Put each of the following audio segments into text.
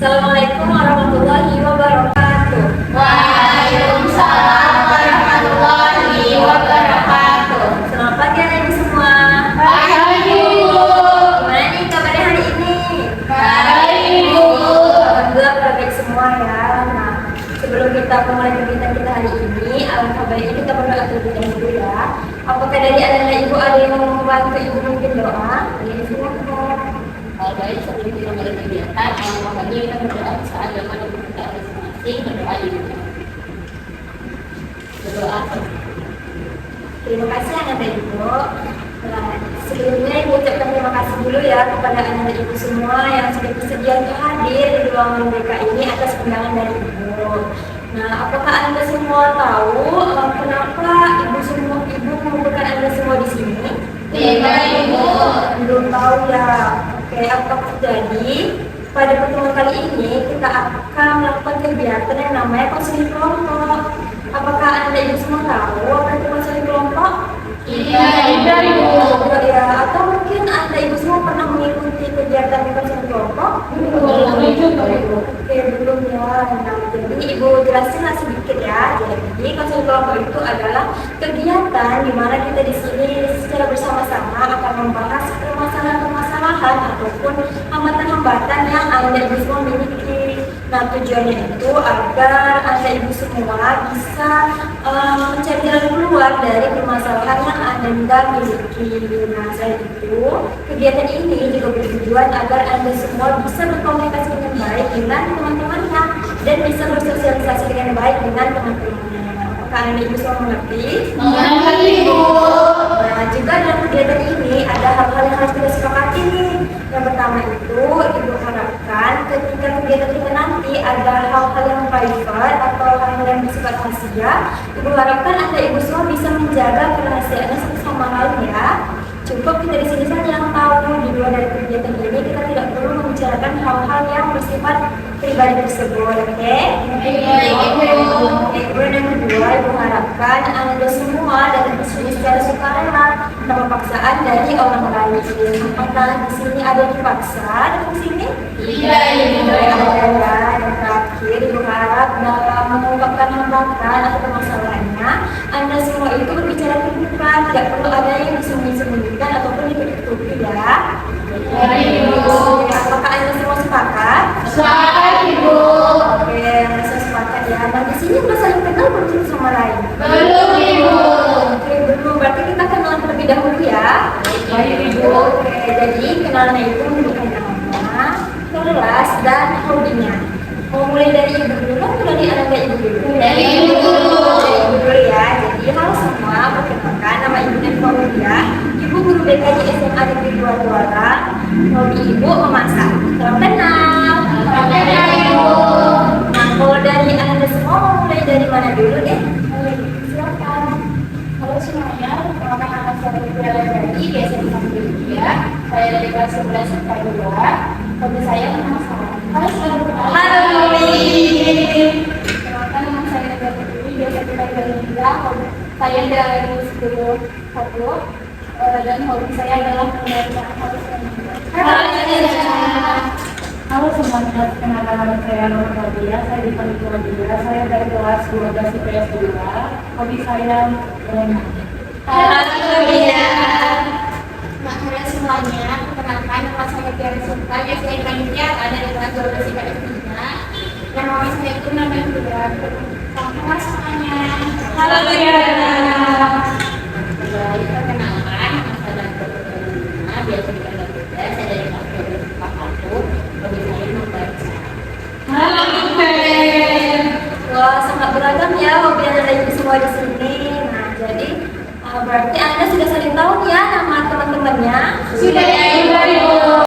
Assalamualaikum warahmatullahi wabarakatuh. Waalaikumsalam warahmatullahi wabarakatuh. Selamat pagi anak ibu semua. Pagi Bu. Gimana nih kabarnya hari ini? Baik Bu. Alhamdulillah baik semua ya. Nah, sebelum kita memulai kegiatan kita hari ini, alangkah baiknya kita berdoa terlebih dahulu ya. Apakah dari anak-anak ibu ada yang mau membantu ibu mungkin doa? Ini silakan. Baik, sebelum kita mulai kegiatan, awalnya kita berdoa saat zaman kita masing-masing berdoa dulu. Berdoa. Terima kasih anak-anak ibu. Nah, sebelumnya ibu ucapkan terima kasih dulu ya kepada anak-anak ibu semua yang sudah bersedia untuk hadir di ruangan mereka ini atas undangan dari ibu. Nah, apakah anda semua tahu kenapa ibu mengumpulkan anda semua di sini? Tidak Ibu. Belum tahu ya. Oke, apakah jadi pada pertemuan kali ini kita akan melakukan kegiatan yang namanya konseling kelompok. Apakah anda ibu semua tahu apa itu konseling kelompok? Tidak Ibu. Ya, atau mungkin anda ibu semua pernah mengikuti kegiatan konseling kelompok? Belum Ibu. Oke, belum ya. Nah, jadi ibu jelasin sedikit ya. Jadi konseling kelompok itu adalah kegiatan di mana kita di sini secara bersama-sama akan membahas permasalahan-permasalahan ataupun hambatan-hambatan yang anda ibu semua miliki. Nah, tujuannya itu agar anda ibu semua bisa mencari jalan keluar dari permasalahan yang anda miliki. Nah, selain itu, kegiatan ini juga bertujuan agar anda semua bisa berkomunikasi dengan baik dengan teman-temannya dan bisa bersosialisasi dengan baik dengan teman-temannya. Apakah anda ibu semua mengerti? Mengerti Ibu. Nah, juga dalam kegiatan ini ada hal-hal yang harus kita sepakati nih. Yang pertama itu, ibu harapkan ketika kegiatan kita nanti ada hal-hal yang private atau hal-hal yang bersifat rahasia, ibu harapkan anda ibu semua bisa menjaga kerahasiaannya satu sama lain ya. Cukup kita di sini saja yang tahu. Di luar dari kegiatan ini kita tidak perlu membicarakan hal-hal yang bersifat pribadi tersebut, oke? Kemudian yang kedua, ibu harapkan anda semua datang ke sini secara sukarela tanpa paksaan dari orang lain. Apakah di sini ada yang dipaksa datang ke sini? Tidak Ibu. Yang terakhir, ibu harap dalam mengungkapkan hambatan atau permasalahannya, anda semua itu berbicara terbuka, tidak perlu ada yang disembunyi-sembunyikan ataupun ditutupi ya. Baik Ibu. Apakah anda semua sepakat? Sepakat Ibu. Oke, saya sepakat ya. Nah, di sini udah saling kenal belum satu sama lain? Belum Ibu. Oke, belum. Berarti kita kenalan terlebih dahulu ya. Baik Ibu. Oke, jadi kenalannya itu menunjukkan nama, kelas, dan hobinya. Mau mulai dari ibu dulu atau dari anak ibu dulu? Dari Ibu dulu. Dari ibu dulu ya. Jadi halo semua, perkenalkan nama ibu dan Fauzia. Ibu guru BKJ SMA Negeri 2 Tualang. Hobi ibu memasak. Salam kenal. Salam kenal Ibu. Nah, kalau dari anda semua mau mulai dari mana dulu deh? Silakan. Halo semuanya, perkenalkan nama saya Tiara Jadi, biasa dipanggil Dia. Saya dari kelas 11 IPA 2. Hobi saya memasak. Halo semuanya. Halo Nuri. Perkenalkan nama saya Tiara Jadi, biasa dipanggil Dia. Saya dari 10 1 dan hobi saya adalah membaca. Halo semuanya, perkenalkan nama saya Nur Nadia, saya dipanggil Nadia, saya dari kelas 12 IPS 2. Hobi saya berenang. Halo dia. Halo semuanya, perkenalkan nama saya Tiara Sultan, saya dipanggil Tiara dari kelas 12 IPS 3. Yang hobi saya itu namanya Tiara. Halo semuanya. Halo dia. Kembali perkenalkan, nama saya Dr. biasa dipanggil Bunda, saya dari kelas 12 IPA 1. Hobi saya membaca. Halo Ben. Wah, sangat beragam ya hobi anda ibu semua di sini. Nah, jadi berarti anda sudah saling tahu ya nama teman-temannya. Sudah ya Ibu.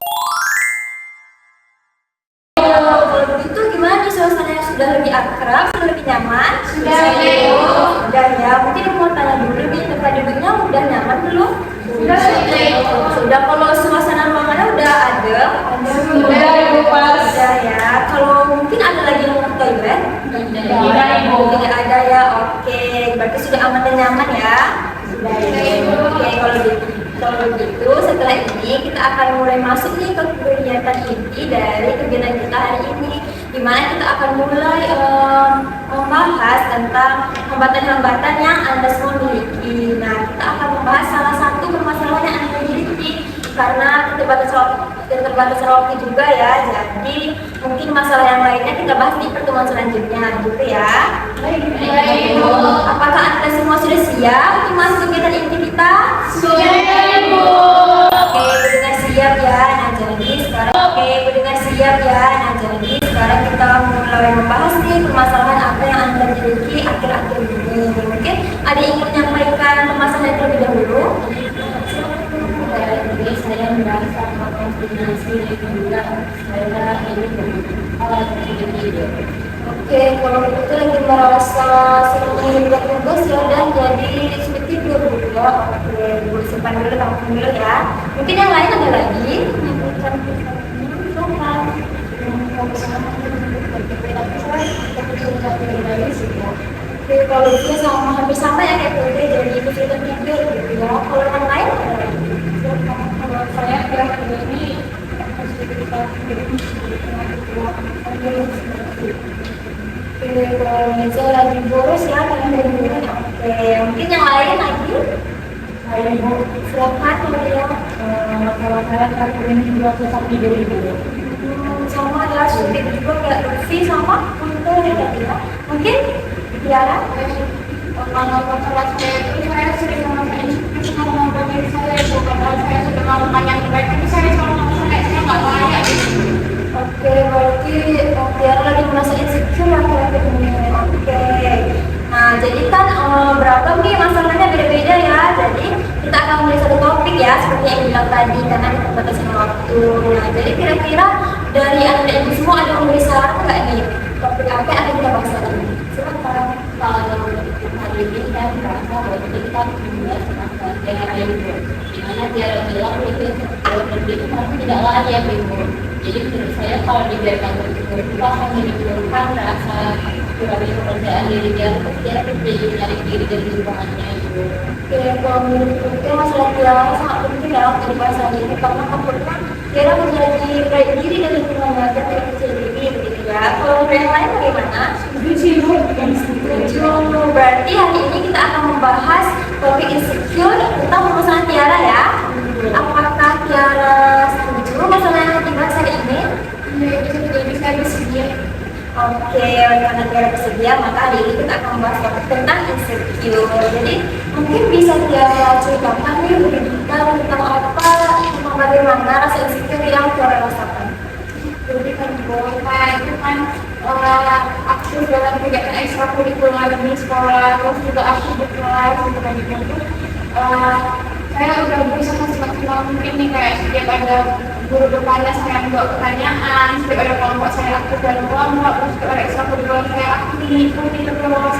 Kalau begitu gimana nih suasananya, sudah lebih akrab, sudah lebih nyaman? Sudah, Ibu. Sudah ya. Mungkin aku mau tanya dulu nih, tempat duduknya udah nyaman belum? Sudah, Ibu. Sudah. Kalau suasana ruangannya udah ada? Sudah, Ibu, pas. Sudah ya. Kalau mungkin ada lagi yang mau toilet? Tidak, Ibu. Tidak ada ya. Oke, berarti sudah aman dan nyaman ya. Sudah ya. Ibu. Oke, kalau gitu Kalau begitu, setelah ini kita akan mulai masuk nih ke kegiatan inti dari kegiatan kita hari ini, di mana kita akan mulai membahas tentang hambatan-hambatan yang Anda semua miliki. Nah, kita akan membahas salah satu permasalahan yang Anda miliki karena terbatas waktu juga ya. Jadi mungkin masalah yang lainnya kita bahas di pertemuan selanjutnya, gitu ya. Baik. Apakah Anda semua sudah siap untuk masuk kegiatan inti kita? Sudah, Bu. Oke, mendengar siap ya. Nah, jadi sekarang kita mulai membahas nih permasalahan apa yang Anda miliki akhir-akhir ini. Mungkin ada yang ingin menyampaikan permasalahan terlebih dahulu? Jadi saya merasa koordinasi dan juga saya ini Oke, kalau begitu lagi merasa sering membuat tugas ya dan jadi seperti dulu ya. Oke, dulu simpan dulu, tampung dulu ya. Mungkin yang lain ada lagi? Oke, kalau itu sama hampir sama ya kayak Putri, jadi itu cerita tidur gitu ya. Kalau yang lain ada lagi? kalau saya kira-kira ini Oke, kalau Nisa lagi boros ya, kalian dari dulu. Oke, mungkin yang lain lagi? saya ibu Silakan kalau dia. kalau saya terakhir ini juga susah tidur ibu. Sama ya, sulit juga kayak Lutfi sama Kunto ya tadi ya. Mungkin Tiara? Kalau masalah saya itu saya sering ngomongin ngomongin saya itu karena saya sudah melakukan yang terbaik tapi saya selalu merasa kayak saya nggak layak. Oke, berarti Tiara lagi merasa insecure akhir-akhir ini. Oke. Nah, jadi kan beragam nih masalahnya beda-beda ya. Jadi kita akan mulai satu topik ya, seperti yang bilang tadi karena keterbatasan waktu. Nah, jadi kira-kira dari Anda ibu semua ada yang memberi saran nggak nih? Topik apa yang akan kita bahas hari ini? Silakan. Kalau hari ini saya merasa bahwa kita membahas tentang daerah ibu, di mana dia bilang itu kalau itu masih tidak layak ibu. Jadi menurut saya kalau dibiarkan bertumbuh itu akan menimbulkan rasa kurang kepercayaan diri dia, terus dia menjadi menarik diri dari lingkungannya ibu. Oke, kalau menurut itu masalah Tiara sangat penting dalam kehidupan saat ini karena takutnya Tiara menjadi baik diri dari lingkungannya dan tidak percaya diri begitu ya. Kalau yang lain bagaimana? Setuju. Berarti hari ini kita akan membahas topik insecure tentang permasalahan Tiara ya. Apakah Tiara setuju masalah yang dibahas hari ini? Itu juga bisa bersedia. Oke, karena Tiara bersedia, maka hari ini kita akan membahas topik tentang insecure. Jadi mungkin bisa Tiara ceritakan nih lebih detail tentang apa, tentang bagaimana rasa insecure yang Tiara rasakan. Jadi kan kayak itu kan aktif dalam kegiatan ekstrakurikuler di sekolah, terus juga aktif di kelas gitu kan gitu. Saya udah berusaha semaksimal mungkin nih kayak setiap ada guru bertanya saya menjawab pertanyaan, setiap ada kelompok saya aktif dalam kelompok, terus setiap ada ekstrakurikuler saya aktif mengikuti terus.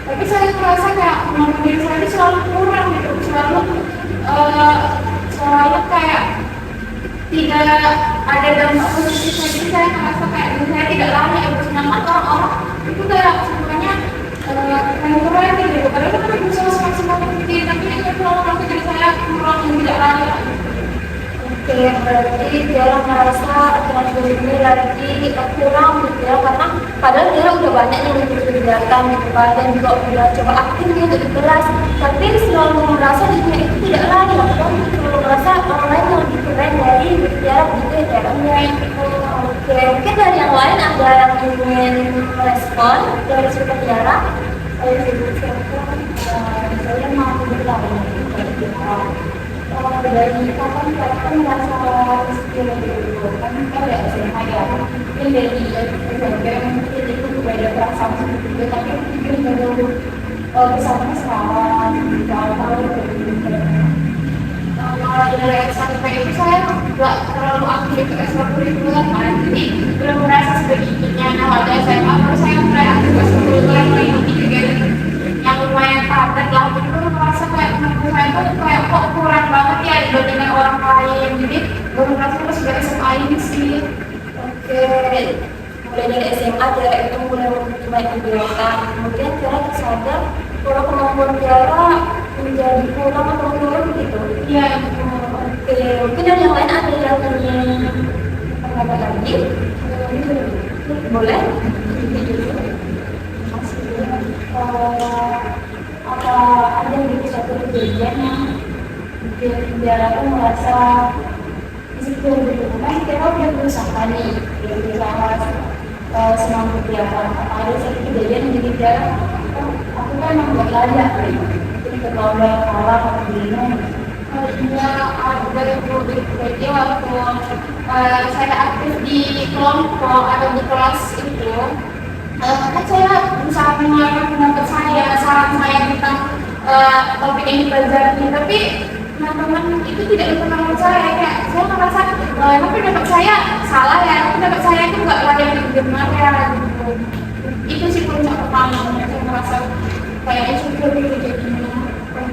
Tapi saya merasa kayak kemampuan diri saya itu selalu kurang gitu, selalu kayak tidak ada dampak positif lagi. Saya merasa kayak saya tidak layak untuk sedangkan orang-orang itu kayak semuanya keren gitu. Padahal kan berusaha semaksimal mungkin, tapi itu orang jadi saya kurang dan tidak layak. Oke, berarti Tiara merasa akhir-akhir ini lagi kurang gitu ya, karena padahal Tiara udah banyak yang mengikuti kegiatan gitu kan, dan juga udah coba aktif nih untuk di kelas, tapi selalu merasa dirinya itu tidak layak kan, selalu merasa orang lain yang lebih keren dari Tiara begitu ya Tiara. Oke, mungkin dari yang lain ada yang ingin merespon dari cerita Tiara? Saya mau bertanya dari kapan kalian merasa insecure itu? Kan ada SMA ya, mungkin dari SMP mungkin itu berbeda perasaan seperti itu, tapi mungkin baru bersama sekarang kalau dari SMP itu saya nggak terlalu aktif ke ekstrakurikuler kan, jadi belum merasa sebegitunya. Nah, waktu SMA baru saya mulai aktif ekstrakurikuler, mengikuti kegiatan yang lumayan padat lah. Jadi baru merasa kayak menurut saya itu kayak kok kurang banget ya dibandingkan orang lain. Jadi baru merasa pas sudah SMA ini sih. Oke, mulai dari SMA Tiara itu mulai mengikuti banyak kegiatan. Kemudian Tiara tersadar kalau kemampuan Tiara menjadi kurang atau menurun begitu. Iya, kejadian yang bikin Tiara tuh merasa insecure gitu. Kan Tiara udah berusaha nih, udah berusaha semampu Tiara. Ada satu kejadian yang bikin Tiara, aku kan emang gak layak gitu. Mungkin terlalu kalah atau gimana. Iya, ada ibu jadi waktu saya aktif di kelompok atau di kelas itu, kan saya berusaha mengeluarkan pendapat saya, saran saya tentang topik yang dipelajari, tapi teman-teman itu tidak berpendapat saya. Kayak saya merasa emang pendapat saya salah ya, pendapat saya itu nggak layak didengar ya gitu. Itu sih puncak pertama saya merasa kayak insecure gitu jadinya.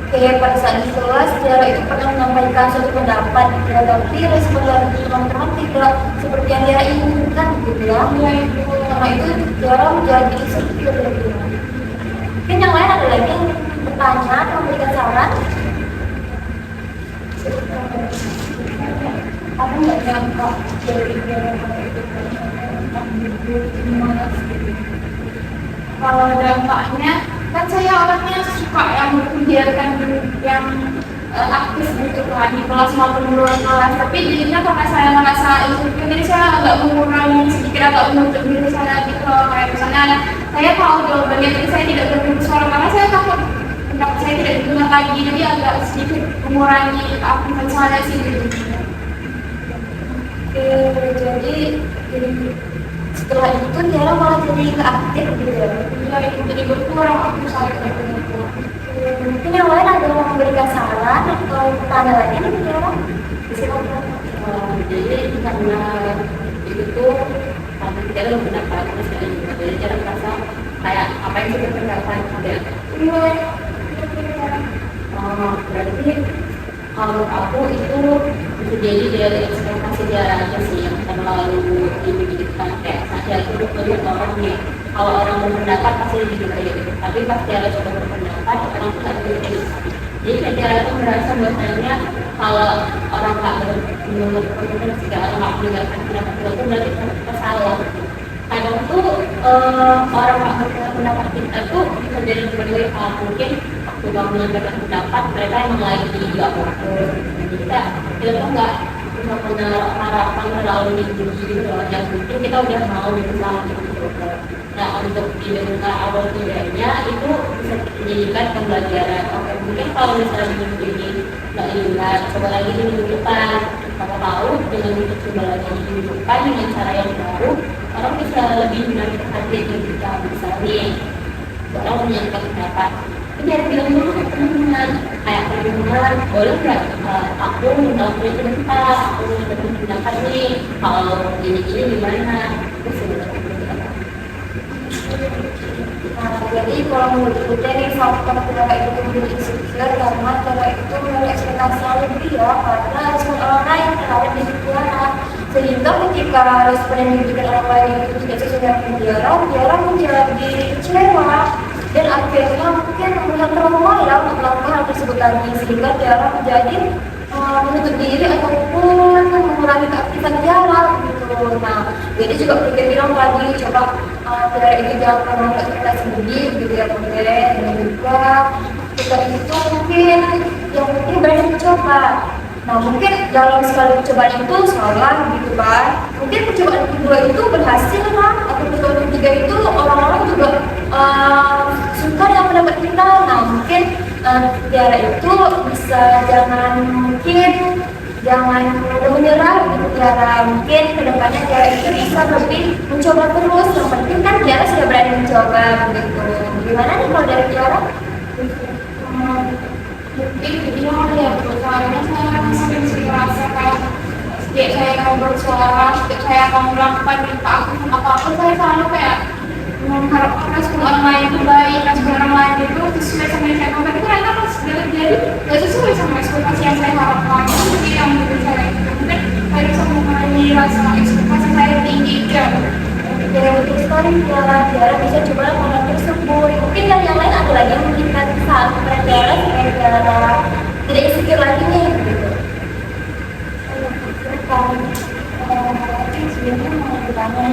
Oke, pada saat di kelas Tiara itu pernah menyampaikan suatu pendapat gitu ya, tapi respon dari teman-teman tidak seperti yang Tiara inginkan gitu ya. Iya itu. Karena itu Tiara menjadi insecure gitu. Mungkin yang lain ada lagi yang bertanya atau memberikan saran? Aku nggak nyangka dari gimana sih. Kalau dampaknya kan saya orangnya suka yang membiarkan yang aktif gitu kan di kelas maupun di luar kelas, tapi jadinya karena saya merasa insecure jadi saya agak mengurangi sedikit, agak menutup diri saya gitu loh. Kayak misalnya saya tahu jawabannya tapi saya tidak berani bersuara karena saya takut pendapat saya tidak didengar lagi, jadi agak sedikit mengurangi keaktifan saya sih gitu. Oke, jadi setelah itu Tiara malah jadi nggak aktif gitu ya. Iya itu jadi berkurang aktif saya kayak gitu. Mungkin yang lain ada yang memberikan saran atau tanya lagi nih Tiara? Silakan. Jadi karena itu tuh karena kita belum pendapat terus kayak gitu, jadi cara merasa kayak apa yang kita pendapat ada. Iya. Berarti kalau aku itu bisa jadi dari ekspektasi dia aja sih yang terlalu dimikirkan. Kayak saya itu melihat orang nih, kalau orang berpendapat pasti gitu kayak gitu, tapi pas dia sudah berpendapat orang tuh nggak begitu. Jadi kayak dia itu merasa bahwasanya kalau orang nggak berpendapat, jika orang nggak mendengarkan pendapat itu berarti kita salah. Kadang tuh orang nggak berpendapat kita tuh bisa jadi berbagai hal. Mungkin waktu kamu menyampaikan pendapat mereka emang lagi nggak fokus, kita tuh nggak punya harapan terlalu tinggi gitu loh. Yang penting kita udah mau berusaha gitu. Nah untuk didengar awal tidaknya itu bisa dijadikan pembelajaran. Oke, mungkin kalau misalnya minggu ini nggak ingat, coba lagi di minggu depan. Kalau tahu dengan coba lagi di minggu depan dengan cara yang baru, orang bisa lebih menarik perhatian kita. Misalnya orang menyampaikan pendapat, ini ada bilang dulu ke teman-teman, kayak teman-teman boleh nggak aku ngelakuin sebentar, aku ngelakuin pendapat nih, kalau ini gimana, terus sebenarnya. Nah, jadi kalau menurut kita nih faktor Tiara itu menjadi insecure karena Tiara itu memiliki ekspektasi yang lebih ya karena respon orang lain terhadap diri Tiara, sehingga ketika respon yang diberikan orang lain itu tidak sesuai dengan Tiara, Tiara menjadi kecewa dan akhirnya mungkin melihat trauma ya untuk melakukan hal tersebut lagi, sehingga Tiara menjadi menutup diri ataupun mengurangi keaktifan Tiara gitu. Nah, jadi juga kita bilang tadi coba Tiara itu jangan pernah ekspektasi lebih gitu ya kemudian, dan juga kita itu mungkin yang penting berani mencoba. Nah mungkin dalam sekali percobaan itu salah gitu kan, mungkin percobaan kedua itu berhasil kan, atau percobaan ketiga itu orang-orang juga suka dengan pendapat kita. Nah mungkin Tiara itu bisa jangan mudah menyerah gitu Tiara. Mungkin kedepannya Tiara itu bisa lebih mencoba terus. Yang penting kan Tiara sudah berani mencoba gitu. Gimana nih kalau dari Tiara? Mungkin jadinya ya bersuaranya saya sering merasa kayak setiap saya mau bersuara, setiap saya mau melakukan apa-apa saya selalu kayak mengharapkan respon orang lain itu baik, respon orang lain itu sesuai sama yang saya mau, tapi ternyata pas jadi nggak sesuai sama ekspektasi yang saya harapkan. Jadi yang menurut saya itu mungkin saya bisa mengurangi rasa ekspektasi saya tinggi gitu. Tiara betul sekali Tiara bisa coba hal tersebut. Mungkin yang lain ada lagi yang memberikan saran kepada Tiara supaya Tiara tidak insecure lagi nih gitu. Sebenarnya mau bertanya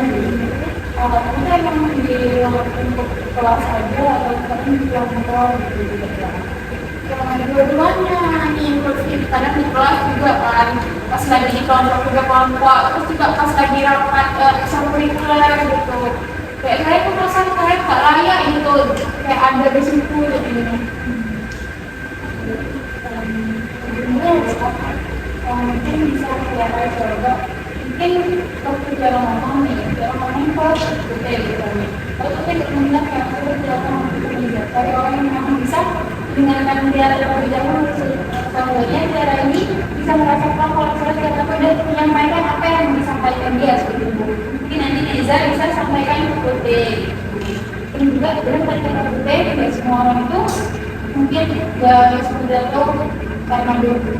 kita emang di untuk kelas aja atau kita di kelompok gitu ya. Yang ada dua-duanya nih, terus kadang di kelas juga kan, pas lagi di kelompok juga kelompok, terus juga pas lagi rapat ekstrakurikuler gitu. Kayak saya tuh merasa kayak gak layak gitu, kayak ada di situ jadinya. Mungkin bisa kayak coba mungkin waktu cara ngomong nih, cara ngomong kok betul gitu nih. Kalau kita berminat kayak aku cara ngomong dari orang yang memang bisa mendengarkan dia terlebih dahulu, sehingga cara ini bisa merasakan kalau saya udah menyampaikan apa yang disampaikan dia seperti itu. Mungkin nanti Iza bisa sampaikan ke Putih. Dan juga benar kata Putih, tidak semua orang itu mungkin gak semudah tahu karena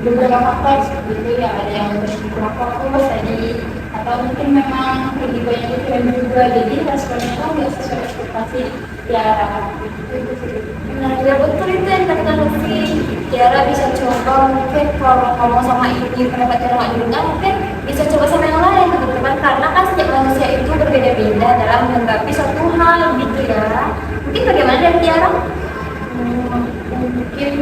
beberapa faktor seperti itu ya, ada yang kurang fokus tadi atau mungkin memang lebih banyak pikiran juga, jadi responnya kan nggak sesuai ekspektasi ya. Nah, ya betul itu yang kata Lutfi. Tiara bisa coba mungkin kalau ngomong sama ibu pendapat Tiara nggak didengar, mungkin bisa coba sama yang lain teman-teman, karena kan setiap manusia itu berbeda-beda dalam menanggapi suatu hal gitu ya. Mungkin bagaimana dari Tiara? Mungkin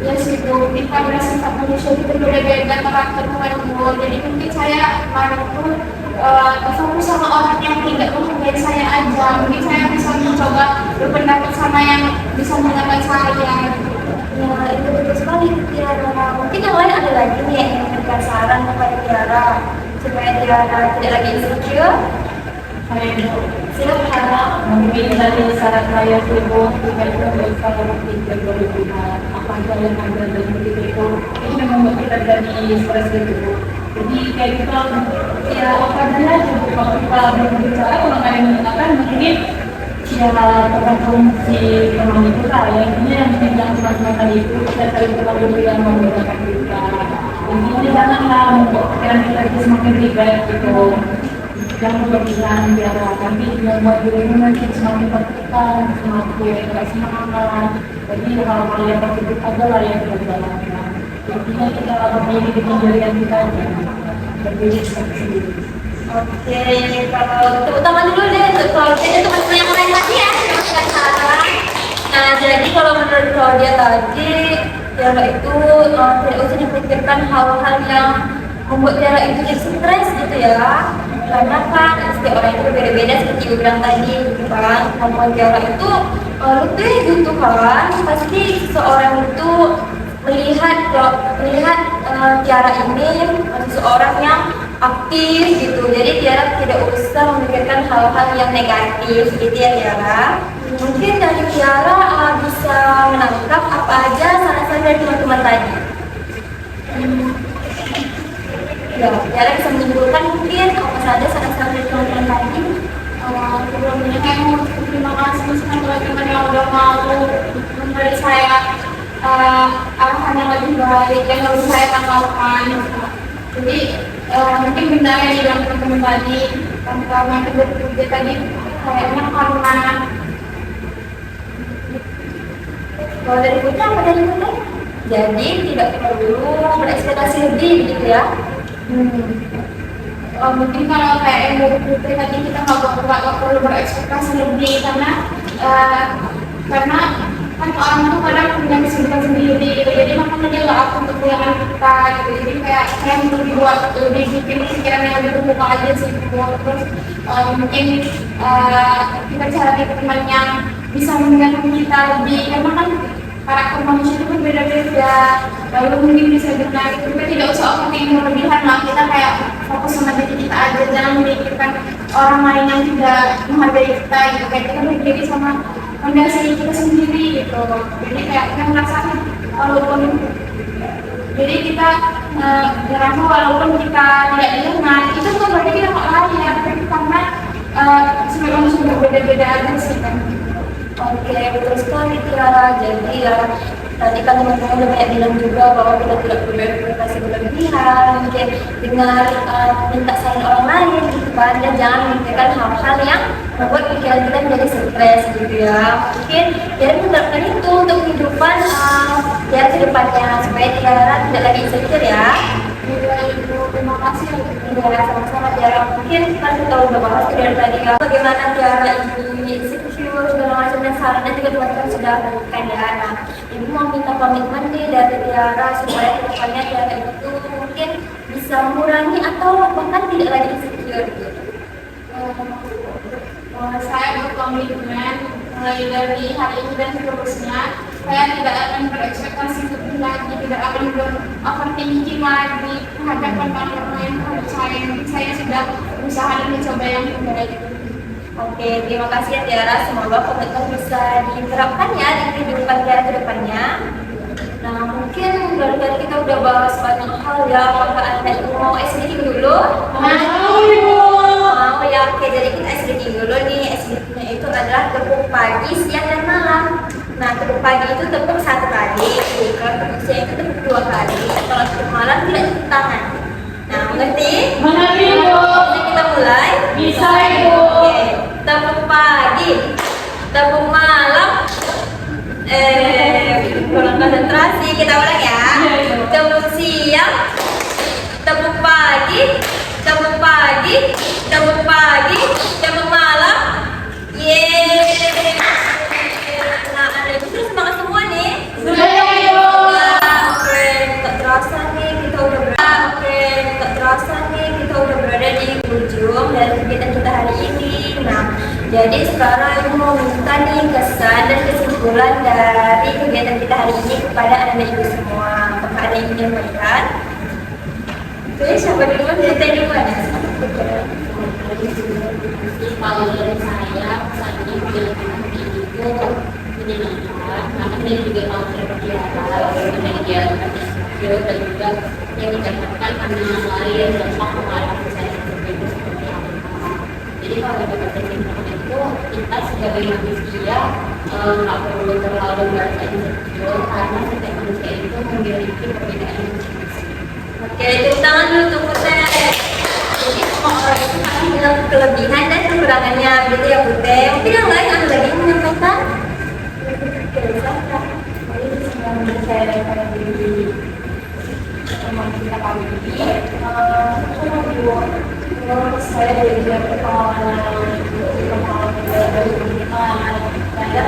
ya sih Bu, kita bersifat manusia itu berbeda-beda karakter teman-teman. Jadi mungkin saya kemarin itu fokus sama orang yang tidak menghargai saya aja. Mungkin saya bisa mencoba berpendapat sama yang bisa mengenai saya. Ya, itu betul sekali Tiara. Mungkin yang lain ada lagi nih yang memberikan saran kepada Tiara supaya Tiara tidak lagi insecure. Silakan. Mungkin dari syarat saya sibuk juga itu bisa berpikir berlebihan, apa aja yang ada dalam diri itu memang membuat kita jadi stres gitu. Jadi kayak kita ya apa adanya kalau kita berbicara kalau nggak yang mengatakan mungkin ya tergantung si teman itu lah ya, intinya yang dibilang teman-teman tadi itu kita cari terlalu yang membedakan kita. Intinya janganlah membuat pikiran kita itu semakin ribet gitu. Jangan berpikiran biar tapi membuat dirimu nanti semakin tertekan, semakin tidak semangat. Jadi hal-hal yang positif adalah yang kita jalankan. Intinya kita berdiri di pendirian kita aja, berdiri sendiri. Oke, kalau tepuk tangan dulu deh untuk Claudia dan teman-teman yang lain lagi ya. Terima kasih saran. Nah, jadi kalau menurut Claudia tadi, Tiara itu tidak usah memikirkan hal-hal yang membuat Tiara itu jadi stres gitu ya. Karena kan setiap orang itu berbeda-beda seperti ibu bilang tadi gitu kan. Membuat Tiara itu lebih gitu kan. Pasti seseorang itu melihat Tiara ini seseorang yang aktif gitu. Jadi Tiara tidak usah memikirkan hal-hal yang negatif gitu ya Tiara. Mungkin dari Tiara bisa menangkap apa aja saran-saran dari teman-teman tadi. Ya, Tiara bisa menyimpulkan mungkin apa saja saran-saran dari teman-teman tadi. Sebelumnya saya mau terima kasih sama teman-teman yang udah mau memberi saya arahan yang lebih baik yang harus saya tanggalkan. Jadi mungkin benar yang dibilang teman-teman tadi tentang yang kerja tadi kayaknya karena Kalau dari Putri apa dari Putri? Jadi tidak perlu berekspektasi lebih gitu ya. mungkin kalau kayak yang dari Putri tadi kita nggak perlu berekspektasi lebih karena kan orang itu kadang punya kesibukan sendiri gitu, jadi makanya dia nggak aktif untuk kegiatan kita gitu. Jadi kayak saya lebih buat lebih bikin pikiran yang lebih terbuka aja sih gitu. Terus mungkin kita cari teman yang bisa mendengarkan kita lebih, karena kan karakter manusia itu kan beda-beda, lalu mungkin bisa dengar itu. Kita tidak usah overthinking berlebihan lah, kita kayak fokus sama diri kita aja, jangan memikirkan orang lain yang tidak menghargai kita gitu. Kayak kita berdiri sama fondasi kita sendiri gitu. Jadi kayak kita merasakan walaupun jadi kita ngerasa walaupun kita tidak didengar itu bukan berarti kita nggak layak, tapi karena sebagai manusia berbeda-beda aja sih kan. Oke, betul sekali Tiara. Jadi ya tadi kan teman-teman udah banyak bilang juga bahwa kita tidak perlu berekspektasi berlebihan, mungkin dengar minta saran orang lain gitu kan, dan jangan memikirkan hal-hal yang membuat pikiran kita menjadi stres gitu ya. Mungkin Tiara menerapkan itu untuk kehidupan Tiara ke depannya supaya Tiara tidak lagi insecure ya. Terima kasih. Ya, sama-sama Tiara. Mungkin kita sudah bahas dari tadi ya, bagaimana Tiara ini insecure segala macam dan sarannya juga teman-teman sudah berikan ya. Nah, ibu mau minta komitmen nih dari Tiara supaya kedepannya Tiara itu mungkin bisa mengurangi atau bahkan tidak lagi insecure gitu. Saya berkomitmen mulai dari hari ini dan seterusnya saya tidak akan berekspektasi lebih lagi, tidak akan overthinking lagi menghadapkan orang lain terhadap saya sudah berusaha dan mencoba yang terbaik. Oke, terima kasih ya Tiara. Semoga komitmen bisa diterapkan ya di kehidupan Tiara ke depannya. Nah, mungkin dari kita udah bahas banyak hal ya. Apakah Anda itu mau SDG dulu? Mau Ibu. Mau ya, oke. Jadi kita SDG dulu nih. SDG-nya itu adalah tepuk pagi, siang, dan malam. Nah, tepuk pagi itu tepuk 1 kali. Kalau tepuk siang itu tepuk 2 kali. Kalau tepuk malam tidak tepuk tangan. Nah, mengerti? Mengerti Ibu. Jadi kita mulai. Bisa Ibu. Oke, tepuk pagi, tepuk malam. Kurang konsentrasi, kita ulang ya. Tepuk siang, tepuk pagi, tepuk pagi, tepuk pagi, tepuk malam. Yeay. Nah, ada ibu sudah semangat semua nih. Sudah ya Ibu. Oke, tak terasa nih kita udah berada. Oke, tak terasa nih kita udah berada di ujung dari kegiatan kita hari ini. Nah, jadi sekarang ibu mau minta nih kesan dan kesimpulan dari kegiatan kita hari ini kepada anak-anak ibu semua. Apakah ada yang ingin menyampaikan? Oke, siapa duluan? Kita duluan ya. Kalau dari saya pesannya menjelaskan itu menyenangkan, karena dia juga mau berbicara mengenai dia dan juga yang dikatakan anak lain dan mengarahkan saya seperti apa. Jadi kalau dapat kesimpulan itu kita sebagai manusia nggak perlu terlalu merasa insecure karena setiap manusia itu memiliki perbedaan masing-masing. Oke, tepuk tangan dulu untuk Putih. Jadi semua orang itu pasti punya kelebihan dan kekurangannya, gitu ya Putih. Mungkin yang lain ada lagi yang menyampaikan? Oke, silakan. Ini semua menurut saya daripada diri teman kita kali ini. Saya belajar pengalaman dari teman. Saya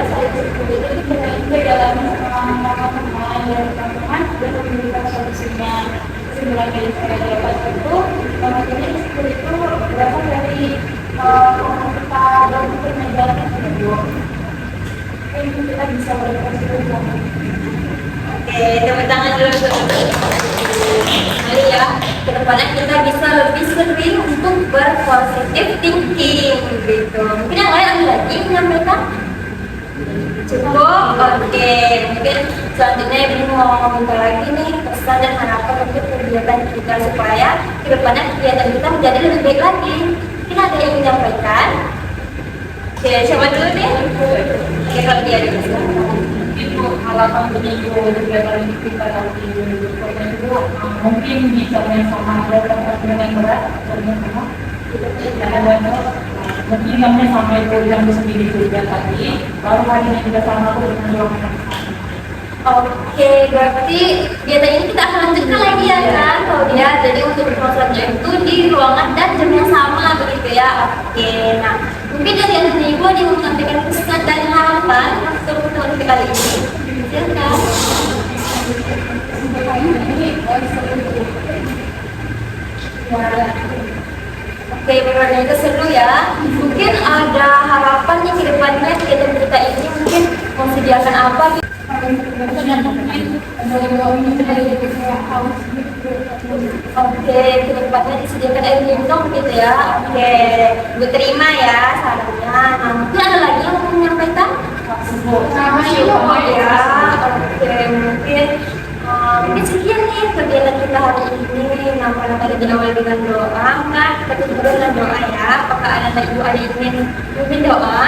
itu dalam teman-teman dan memberikan solusinya. Kesimpulan dari saya dapat itu, makanya itu berasal dari kita dan mengajarkan itu. Mungkin kita bisa berikan solusi. Oke, tepuk tangan dulu untuk Mari ya, kedepannya kita bisa lebih sering untuk berpositif thinking gitu. Mungkin yang lain ada lagi menyampaikan? Cukup? Oke, mungkin selanjutnya ibu mau minta lagi nih pesan dan harapan untuk kegiatan kita supaya kedepannya kegiatan kita menjadi lebih baik lagi. Mungkin ada yang menyampaikan? Oke, siapa dulu nih? Oke, kalau dia dulu silakan. Itu harapan begitu kegiatan kita nanti itu mungkin bisa yang sama dengan yang berat dan yang sama mungkin yang sama itu yang sendiri juga tadi baru hari ini kita sama aku dengan ruangan. Oke, berarti kegiatan ini kita akan lanjutkan lagi ya kan, Claudia. Jadi untuk pertemuan selanjutnya itu di ruangan dan jam yang sama begitu ya. Oke, nah mungkin dari anak ibu ada yang menyampaikan pesan dan harapan untuk pertemuan kita kali ini. Silakan. Oke, pertemuan itu seru ya. Mungkin ada harapan nih ke depannya kegiatan kita ini mungkin memsediakan apa gitu. Oke, kedepannya disediakan air minum gitu ya. Oke, Bu terima ya sarannya. Nah, mungkin ada lagi yang mau menyampaikan? Sama Ya, oke, mungkin sekian nih kegiatan kita hari ini. Nah, kalau tadi diawali dengan doa, kan kita tutup dengan doa ya. Apakah ada ibu ada yang ingin memimpin doa?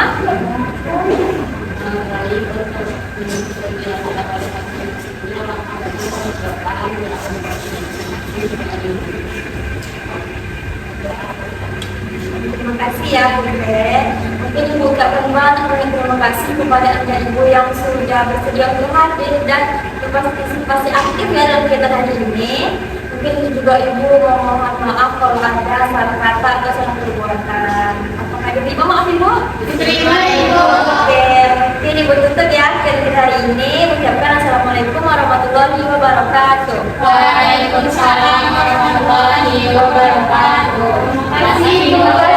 Terima kasih ya Bunda. Mungkin Ibu ucapkan banyak terima kasih kepada anda Ibu yang sudah bersedia untuk hadir dan berpartisipasi aktif ya dalam kegiatan hari ini. Mungkin juga Ibu mohon maaf kalau ada salah kata atau salah perbuatan. Apakah diterima maaf Ibu? Diterima Ibu. Oke, hari ini mengucapkan Assalamualaikum warahmatullahi wabarakatuh. Waalaikumsalam warahmatullahi wabarakatuh. Terima kasih.